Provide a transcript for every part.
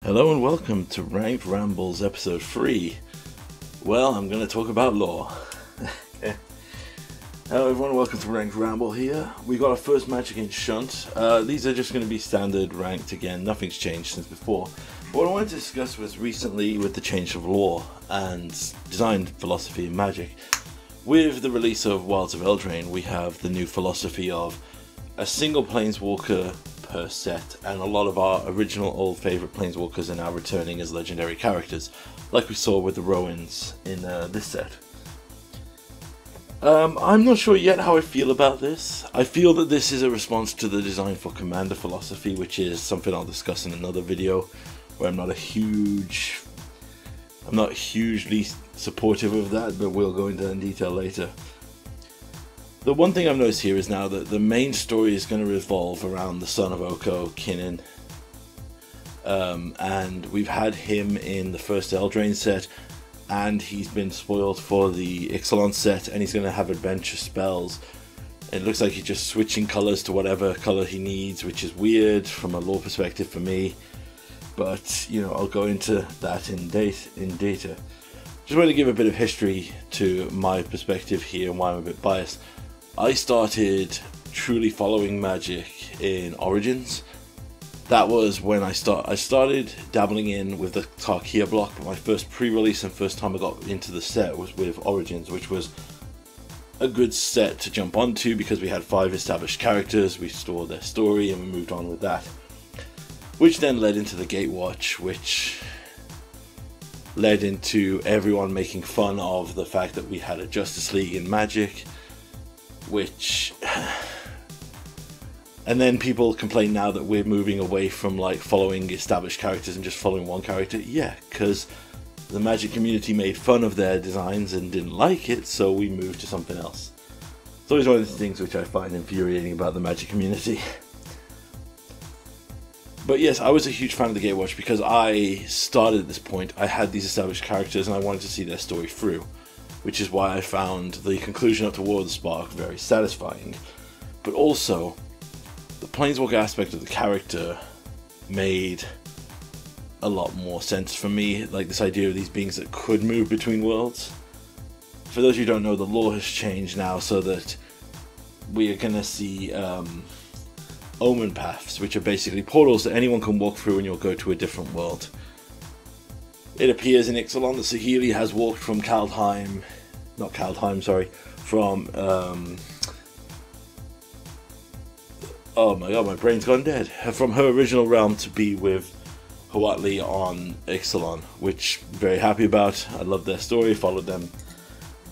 Hello and welcome to Ranked Rambles episode 3. Well, I'm going to talk about lore. Hello everyone, welcome to Ranked Ramble here. We got our first match against Shunt. These are just going to be standard ranked again, nothing's changed since before. But what I wanted to discuss was recently with the change of lore and design philosophy in Magic. With the release of Wilds of Eldraine, we have the new philosophy of a single Planeswalker per set, and a lot of our original old favourite Planeswalkers are now returning as legendary characters, like we saw with the Rowan's in this set. I'm not sure yet how I feel about this. I feel that this is a response to the design for Commander philosophy, which is something I'll discuss in another video, where I'm not hugely supportive of that, but we'll go into that in detail later. The one thing I've noticed here is now that the main story is going to revolve around the son of Oko, Kinnan. And we've had him in the first Eldraine set, and he's been spoiled for the Ixalan set, and he's going to have adventure spells. It looks like he's just switching colours to whatever colour he needs, which is weird from a lore perspective for me. But, you know, I'll go into that in data. Just want to give a bit of history to my perspective here and why I'm a bit biased. I started truly following Magic in Origins. That was when I started dabbling in with the Tarkia block, but my first pre-release and first time I got into the set was with Origins, which was a good set to jump onto because we had 5 established characters, we stored their story, and we moved on with that. Which then led into the Gatewatch, which led into everyone making fun of the fact that we had a Justice League in Magic, and then people complain now that we're moving away from like following established characters and just following one character. Yeah, because the Magic community made fun of their designs and didn't like it, so we moved to something else. It's always one of the things which I find infuriating about the Magic community. But yes, I was a huge fan of the Gatewatch because I started at this point, I had these established characters and I wanted to see their story through, which is why I found the conclusion up to War of the Spark very satisfying. But also, the Planeswalker aspect of the character made a lot more sense for me, like this idea of these beings that could move between worlds. For those of you who don't know, the lore has changed now so that we are going to see omen paths, which are basically portals that anyone can walk through and you'll go to a different world. It appears in Ixalan that Saheeli has walked from from oh my god, my brain's gone dead. From her original realm to be with Huatli on Ixalan, which I'm very happy about. I love their story, followed them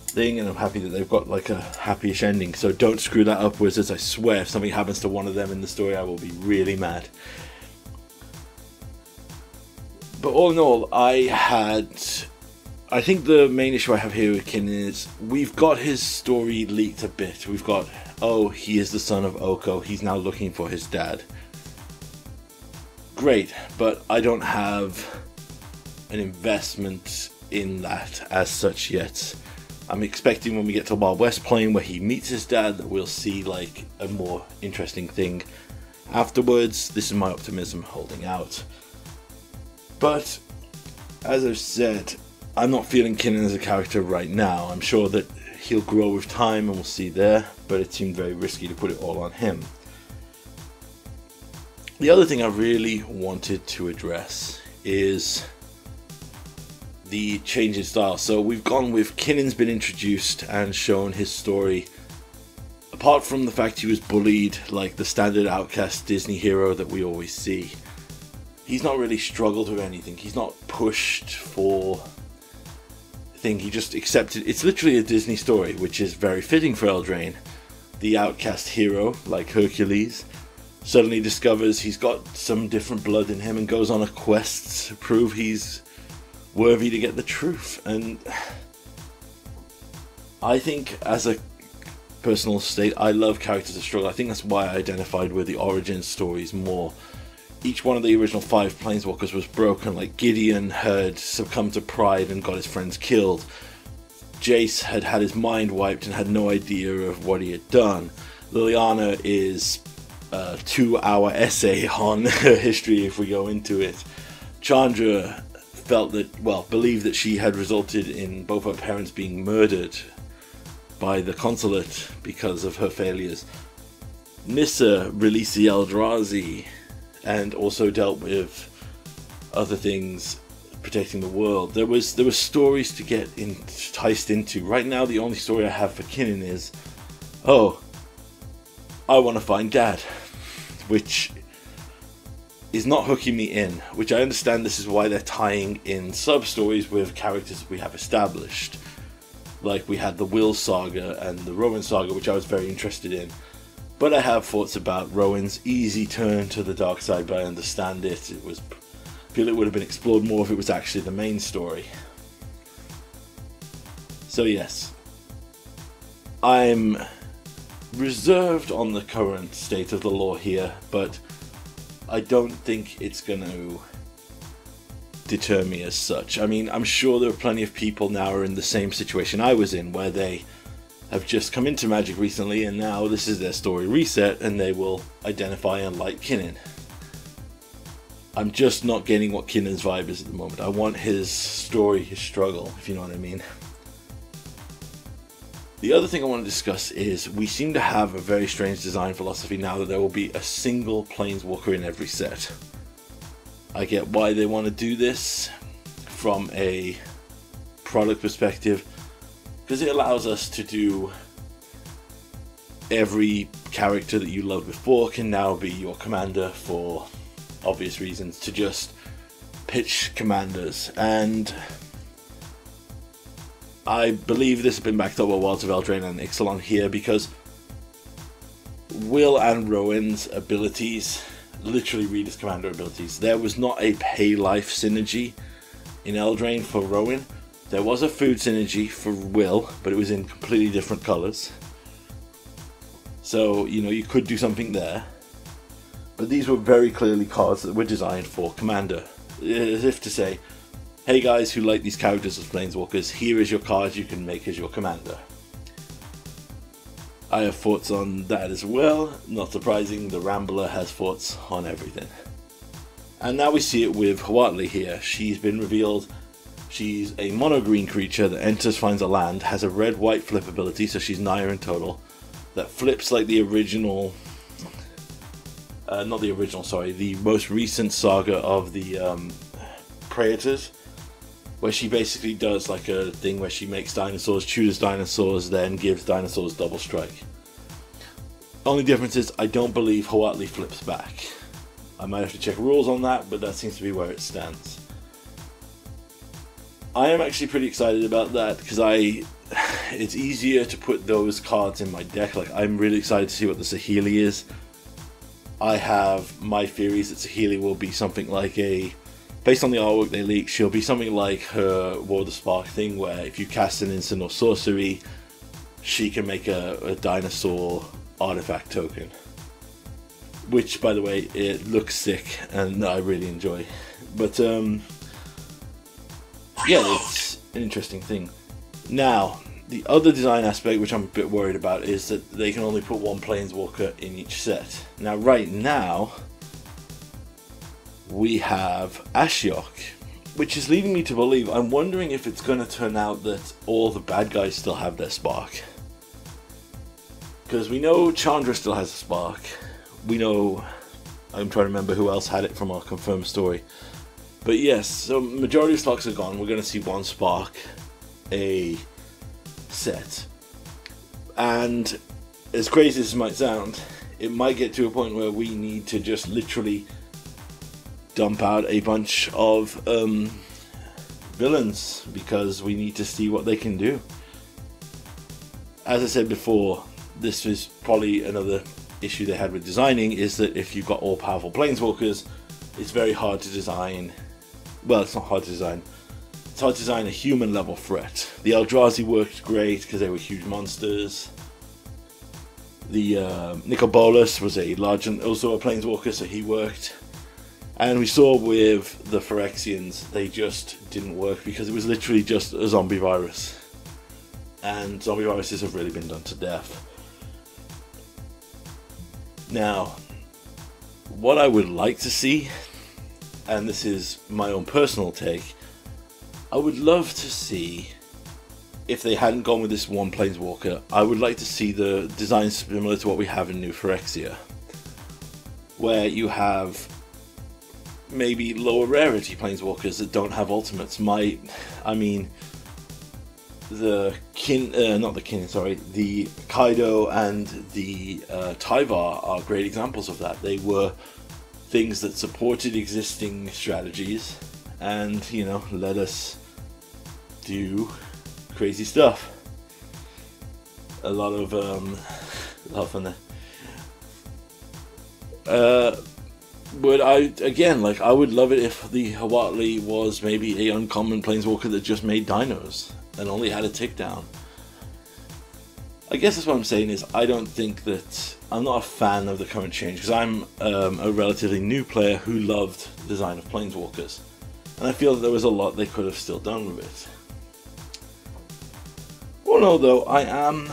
thing, and I'm happy that they've got like a happy-ish ending. So don't screw that up, Wizards. I swear if something happens to one of them in the story, I will be really mad. But all in all, I think the main issue I have here with Kinnan is we've got his story leaked a bit. We've got, oh, he is the son of Oko, he's now looking for his dad. Great, but I don't have an investment in that as such yet. I'm expecting when we get to Wild West Plain where he meets his dad that we'll see like a more interesting thing afterwards. This is my optimism holding out. But, as I've said, I'm not feeling Kinnan as a character right now. I'm sure that he'll grow with time and we'll see there, but it seemed very risky to put it all on him. The other thing I really wanted to address is the change in style. So we've gone with Kinnan's been introduced and shown his story. Apart from the fact he was bullied like the standard outcast Disney hero that we always see, he's not really struggled with anything. He's not pushed for a thing. He just accepted. It's literally a Disney story, which is very fitting for Eldraine. The outcast hero, like Hercules, suddenly discovers he's got some different blood in him and goes on a quest to prove he's worthy to get the truth. And I think as a personal state, I love characters that struggle. I think that's why I identified with the origin stories more. Each one of the original 5 Planeswalkers was broken, like Gideon had succumbed to pride and got his friends killed. Jace had had his mind wiped and had no idea of what he had done. Liliana is a 2-hour essay on her history if we go into it. Chandra felt that, well, believed that she had resulted in both her parents being murdered by the consulate because of her failures. Nissa released the Eldrazi and also dealt with other things protecting the world. There were stories to get enticed into. Right now, the only story I have for Kinnan is, oh, I want to find Dad, which is not hooking me in. Which I understand this is why they're tying in sub-stories with characters we have established. Like we had the Will Saga and the Rowan Saga, which I was very interested in. But I have thoughts about Rowan's easy turn to the dark side, but I understand it. I feel it would have been explored more if it was actually the main story. So yes, I'm reserved on the current state of the lore here, but I don't think it's going to deter me as such. I mean, I'm sure there are plenty of people now who are in the same situation I was in, where they have just come into Magic recently and now this is their story reset and they will identify and like Kinnan. I'm just not getting what Kinnan's vibe is at the moment. I want his story, his struggle, if you know what I mean. The other thing I want to discuss is we seem to have a very strange design philosophy now that there will be a single Planeswalker in every set. I get why they want to do this from a product perspective, because it allows us to do every character that you loved before can now be your commander for obvious reasons, to just pitch commanders. And I believe this has been backed up by Wilds of Eldraine and Ixalan here, because Will and Rowan's abilities literally read as commander abilities. There was not a pay life synergy in Eldraine for Rowan. There was a food synergy for Will, but it was in completely different colors. So, you know, you could do something there. But these were very clearly cards that were designed for commander. As if to say, hey guys who like these characters as Planeswalkers, here is your card you can make as your commander. I have thoughts on that as well. Not surprising, the Rambler has thoughts on everything. And now we see it with Huatli here. She's been revealed. She's a mono-green creature that enters, finds a land, has a red-white flip ability, so she's 9 in total, that flips like the original, not the original, sorry, the most recent saga of the Praetors, where she basically does like a thing where she makes dinosaurs, chooses dinosaurs, then gives dinosaurs double strike. Only difference is I don't believe Huatli flips back. I might have to check rules on that, but that seems to be where it stands. I am actually pretty excited about that because it's easier to put those cards in my deck. Like, I'm really excited to see what the Saheeli is. I have my theories that Saheeli will be something like based on the artwork they leaked, she'll be something like her War of the Spark thing, where if you cast an instant or sorcery, she can make a dinosaur artifact token. Which, by the way, it looks sick and I really enjoy. But yeah, it's an interesting thing. Now, the other design aspect which I'm a bit worried about is that they can only put one Planeswalker in each set. Now, right now, we have Ashiok, which is leading me to believe, I'm wondering if it's going to turn out that all the bad guys still have their spark. Because we know Chandra still has a spark. We know, I'm trying to remember who else had it from our confirmed story. But yes, so majority of sparks are gone. We're going to see one spark a set. And as crazy as it might sound, it might get to a point where we need to just literally dump out a bunch of villains because we need to see what they can do. As I said before, this is probably another issue they had with designing, is that if you've got all powerful Planeswalkers, it's very hard to design. Well, it's not hard to design. It's hard to design a human level threat. The Eldrazi worked great because they were huge monsters. The Nicobolus was a large and also a Planeswalker, so he worked. And we saw with the Phyrexians, they just didn't work because it was literally just a zombie virus. And zombie viruses have really been done to death. Now, what I would like to see and this is my own personal take, I would love to see, if they hadn't gone with this one Planeswalker, I would like to see the design similar to what we have in New Phyrexia, where you have maybe lower rarity Planeswalkers that don't have ultimates. The Kaido and the Tyvar are great examples of that. They were things that supported existing strategies and, you know, let us do crazy stuff. A lot of fun there. But I would love it if the Huatli was maybe a uncommon Planeswalker that just made dinos and only had a tick down. I guess that's what I'm saying is I don't think that, I'm not a fan of the current change, because I'm a relatively new player who loved the design of Planeswalkers, and I feel that there was a lot they could have still done with it. Well, no, though, I am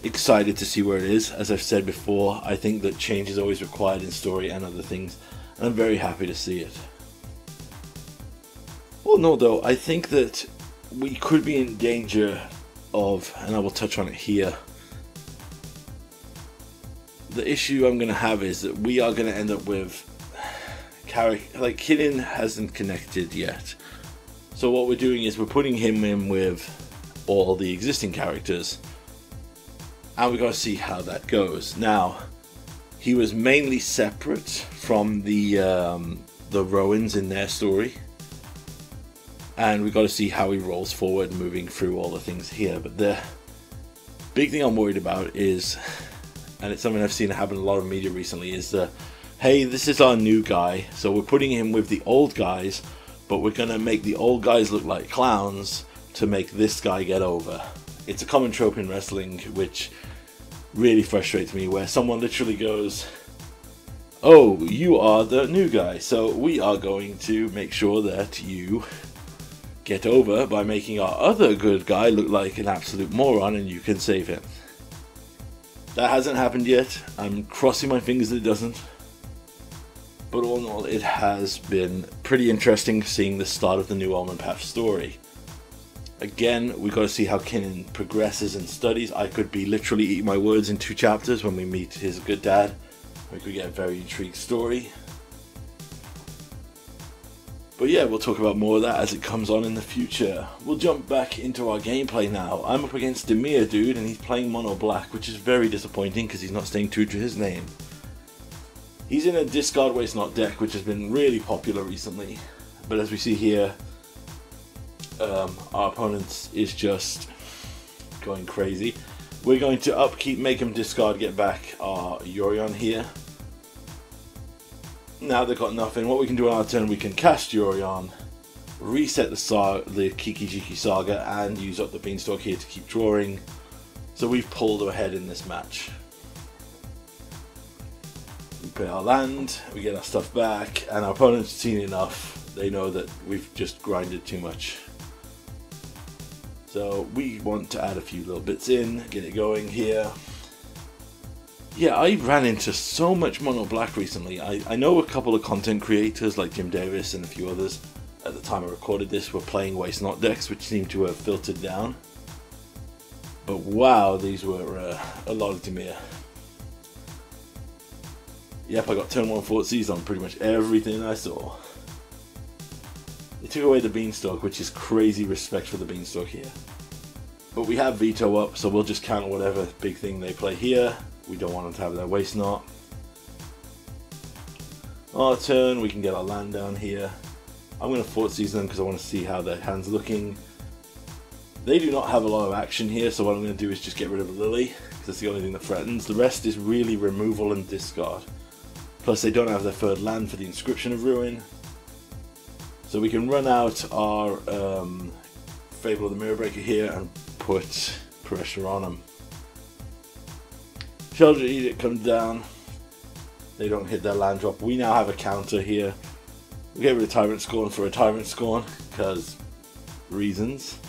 excited to see where it is. As I've said before, I think that change is always required in story and other things, and I'm very happy to see it. Well, no, though, I think that we could be in danger of, and I will touch on it here, the issue I'm going to have is that we are going to end up with like Killian hasn't connected yet, so what we're doing is we're putting him in with all the existing characters, and we're going to see how that goes. Now, he was mainly separate from the Roans in their story, and we've got to see how he rolls forward moving through all the things here. But the big thing I'm worried about is, and it's something I've seen happen in a lot of media recently, is the, hey, this is our new guy, so we're putting him with the old guys, but we're going to make the old guys look like clowns to make this guy get over. It's a common trope in wrestling, which really frustrates me, where someone literally goes, oh, you are the new guy, so we are going to make sure that you get over by making our other good guy look like an absolute moron and you can save him. That hasn't happened yet. I'm crossing my fingers that it doesn't. But all in all, it has been pretty interesting seeing the start of the new Almond Path story. Again, we've got to see how Kinnan progresses and studies. I could be literally eating my words in 2 chapters when we meet his good dad. We could get a very intrigued story. But yeah, we'll talk about more of that as it comes on in the future. We'll jump back into our gameplay now. I'm up against Demir, dude, and he's playing mono black, which is very disappointing because he's not staying true to his name. He's in a discard waste not deck, which has been really popular recently. But as we see here, our opponent is just going crazy. We're going to upkeep, make him discard, get back our Yorion here. Now they've got nothing. What we can do on our turn, we can cast Yorion, reset the Kiki Jiki Saga, and use up the Beanstalk here to keep drawing. So we've pulled ahead in this match. We play our land, we get our stuff back, and our opponent's seen enough. They know that we've just grinded too much. So we want to add a few little bits in, get it going here. Yeah, I ran into so much mono black recently. I know a couple of content creators like Jim Davis and a few others at the time I recorded this were playing waste not decks, which seemed to have filtered down. But wow, these were a lot of Demir. Yep, I got turn 1 Thoughtseize on pretty much everything I saw. They took away the Beanstalk, which is crazy respect for the Beanstalk here. But we have Veto up, so we'll just counter whatever big thing they play here. We don't want them to have their waste knot. Our turn, we can get our land down here. I'm going to Thoughtseize them because I want to see how their hand's looking. They do not have a lot of action here, so what I'm going to do is just get rid of Lily, because that's the only thing that threatens. The rest is really removal and discard. Plus they don't have their 3rd land for the Inscription of Ruin. So we can run out our Fable of the Mirrorbreaker here and put pressure on them. Sheldred Edict comes down. They don't hit their land drop. We now have a counter here. We get rid of Tyrant Scorn for a Tyrant Scorn, because reasons.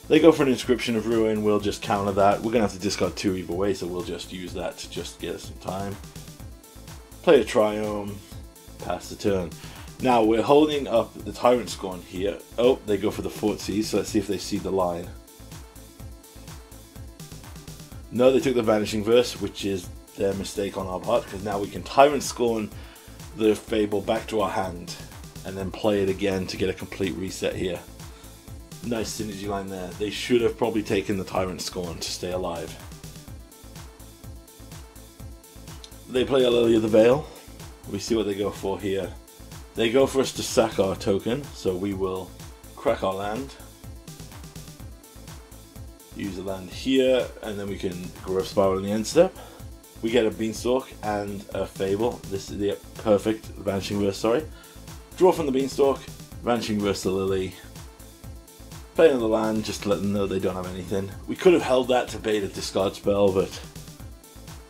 They go for an Inscription of Ruin, we'll just counter that. We're going to have to discard 2 either way, so we'll just use that to just get us some time. play a Triome, pass the turn. Now we're holding up the Tyrant Scorn here. Oh, they go for the Footsies, so let's see if they see the line. No, they took the Vanishing Verse, which is their mistake on our part, because now we can Tyrant Scorn the Fable back to our hand, and then play it again to get a complete reset here. Nice synergy line there. They should have probably taken the Tyrant Scorn to stay alive. They play a Lily of the Veil. We see what they go for here. They go for us to sack our token, so we will crack our land. Use the land here, and then we can Growth Spiral in the end step. We get a Beanstalk and a Fable. This is the perfect Vanishing Verse, sorry. Draw from the Beanstalk, Vanishing Verse the Lily. Play another land just to let them know they don't have anything. We could have held that to bait a discard spell, but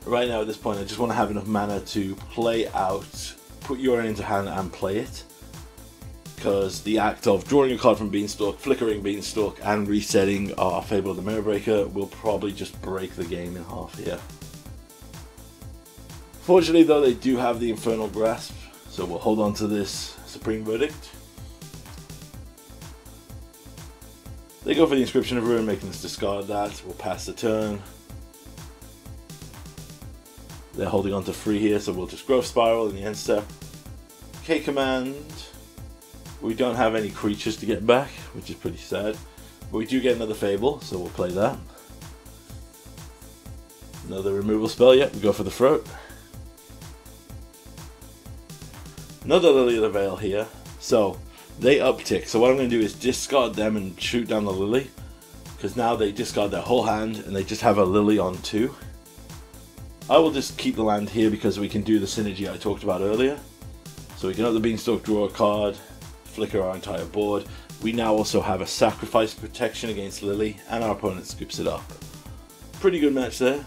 right now at this point I just want to have enough mana to play out, put Yorion into hand and play it. Because the act of drawing a card from Beanstalk, flickering Beanstalk and resetting our Fable of the Mirror Breaker will probably just break the game in half here. Fortunately though, they do have the Infernal Grasp, so we'll hold on to this Supreme Verdict. They go for the Inscription of Ruin, making us discard that. We'll pass the turn. They're holding on to 3 here, so we'll just Growth Spiral in the end step. K-Command. We don't have any creatures to get back, which is pretty sad. But we do get another Fable, so we'll play that. Another removal spell, yeah, we go for the Throat. Another Lily of the Veil here. So, they uptick. So what I'm going to do is discard them and shoot down the Lily. Because now they discard their whole hand and they just have a Lily on 2. I will just keep the land here because we can do the synergy I talked about earlier. So we can up the Beanstalk, draw a card, flicker our entire board. We now also have a sacrifice protection against Lily, and our opponent scoops it up. Pretty good match there.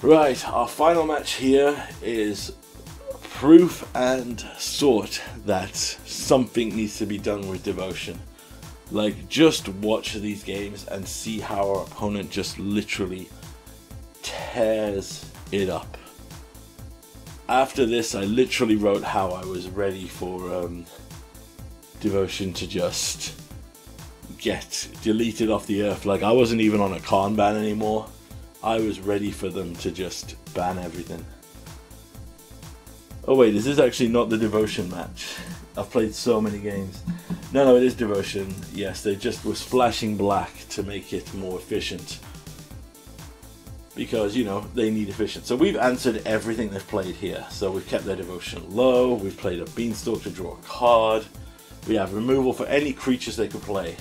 Right, our final match here is proof and sort that something needs to be done with Devotion. Like, just watch these games and see how our opponent just literally tears it up. After this, I literally wrote how I was ready for Devotion to just get deleted off the earth. Like, I wasn't even on a Karn ban anymore. I was ready for them to just ban everything. Oh wait, this is actually not the Devotion match. I've played so many games. No, it is Devotion. Yes, they just were splashing black to make it more efficient. Because, you know, they need efficient. So we've answered everything they've played here. So we've kept their Devotion low, we've played a Beanstalk to draw a card, we have removal for any creatures they could play.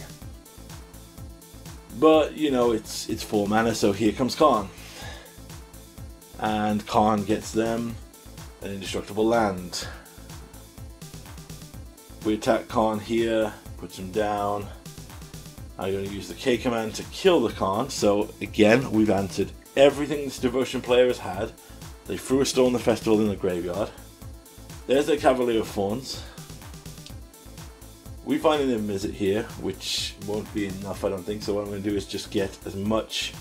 But, you know, it's 4 mana, so here comes Karn. And Karn gets them an indestructible land. We attack Karn here, puts him down. I'm going to use the K command to kill the Karn. So again, we've answered everything this Devotion player has had. They threw a Storm the Festival in the graveyard. There's their Cavalier of Thorns. We find an Niv-Mizzet here, which won't be enough, I don't think. So what I'm going to do is just get as much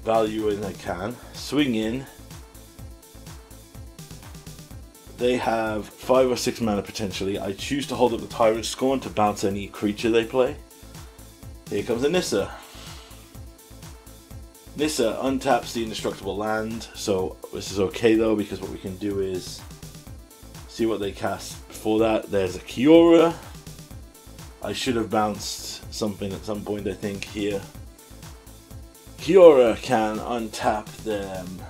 value as I can. Swing in. They have 5 or 6 mana potentially. I choose to hold up the Tyrant Scorn to bounce any creature they play. Here comes a Nissa. Nissa untaps the indestructible land, so this is okay though, because what we can do is see what they cast before that. There's a Kiora. I should have bounced something at some point, I think, here. Kiora can untap them.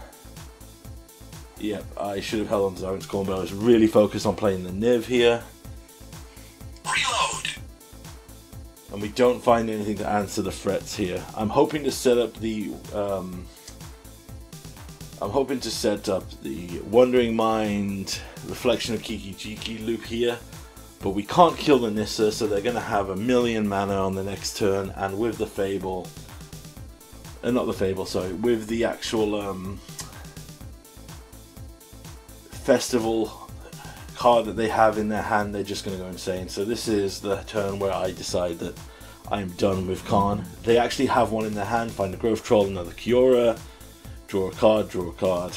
Yep, I should have held on to Tyrant Scorn, but I was really focused on playing the Niv here. Reload! And we don't find anything to answer the threats here. I'm hoping to set up the Wandering Mind, Reflection of Kiki-Jiki loop here, but we can't kill the Nissa, so they're going to have 1,000,000 mana on the next turn, and with the Fable, not the Fable, sorry, with the actual Festival card that they have in their hand, they're just going to go insane. So this is the turn where I decide that I'm done with Karn. They actually have one in their hand, find a Growth Troll, another Kiora, draw a card, draw a card.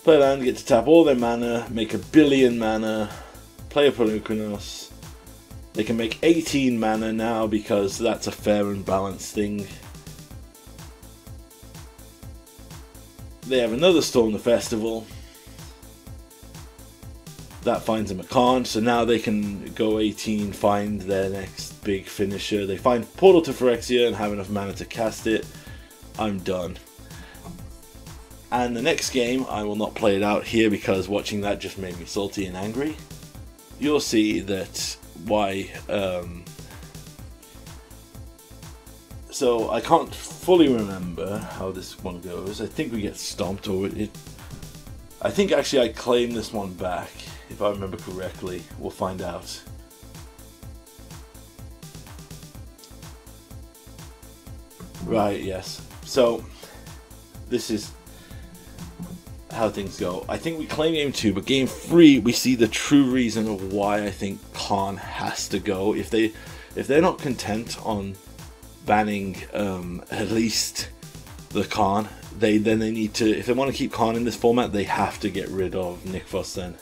Play a land, get to tap all their mana, make 1 billion mana, play a Pelucanos. They can make 18 mana now because that's a fair and balanced thing. They have another Storm the Festival. That finds them a Karn, so now they can go 18, find their next big finisher. They find Portal to Phyrexia and have enough mana to cast it. I'm done. And the next game, I will not play it out here because watching that just made me salty and angry. You'll see that why. So I can't fully remember how this one goes. I think we get stomped, or I think actually I claim this one back, if I remember correctly. We'll find out. Right, yes. So this is how things go. I think we claim game 2, but game 3 we see the true reason of why I think Karn has to go. If they're not content on banning at least the Karn, then they need to, if they want to keep Karn in this format, they have to get rid of Nykthos then.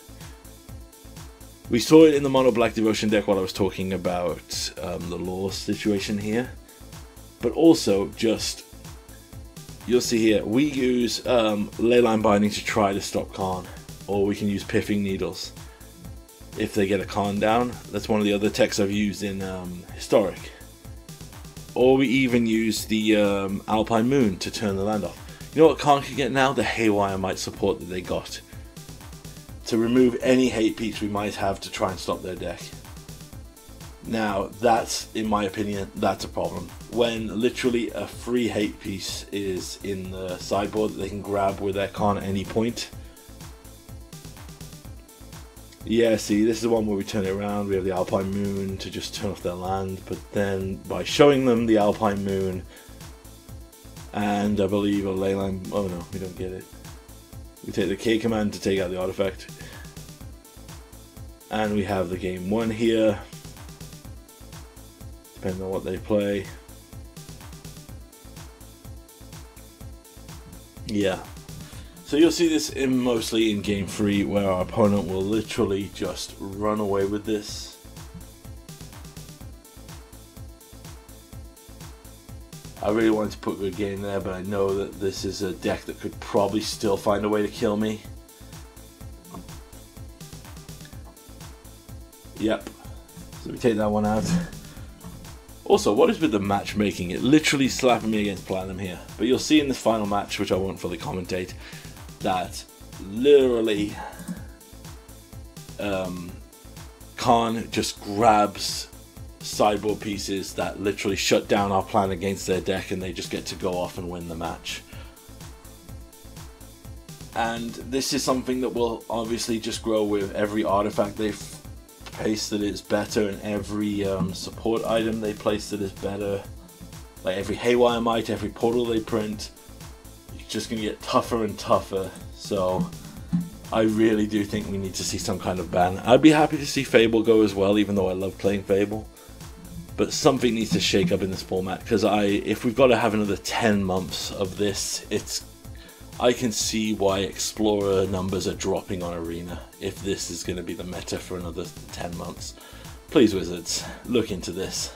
We saw it in the mono black devotion deck while I was talking about the lore situation here, but also just, you'll see here, we use Leyline Binding to try to stop Karn, or we can use Piffing Needles if they get a Karn down. That's one of the other techs I've used in Historic. Or we even use the Alpine Moon to turn the land off. You know what Karn can get now? The Haywire Might support that they got, to remove any hate piece we might have to try and stop their deck. Now that's, in my opinion, that's a problem. When literally a free hate piece is in the sideboard that they can grab with their Karn at any point. Yeah, see, this is the one where we turn it around. We have the Alpine Moon to just turn off their land, but then by showing them the Alpine Moon and I believe a Leyline, oh no, we don't get it. We take the K command to take out the artifact. And we have the game 1 here, depending on what they play. Yeah. So you'll see this mostly in game 3, where our opponent will literally just run away with this. I really wanted to put good game there, but I know that this is a deck that could probably still find a way to kill me. Yep. So we take that one out. Also, what is with the matchmaking? It literally slapping me against Platinum here. But you'll see in this final match, which I won't fully commentate, that literally Karn just grabs sideboard pieces that literally shut down our plan against their deck, and they just get to go off and win the match. And this is something that will obviously just grow with every artifact they place that is better, and every support item they place that is better. Like every Haywire Might, every portal they print, it's just going to get tougher and tougher. So I really do think we need to see some kind of ban. I'd be happy to see Fable go as well, even though I love playing Fable. But something needs to shake up in this format, because if we've got to have another 10 months of this, I can see why Explorer numbers are dropping on Arena if this is going to be the meta for another 10 months. Please, Wizards, look into this.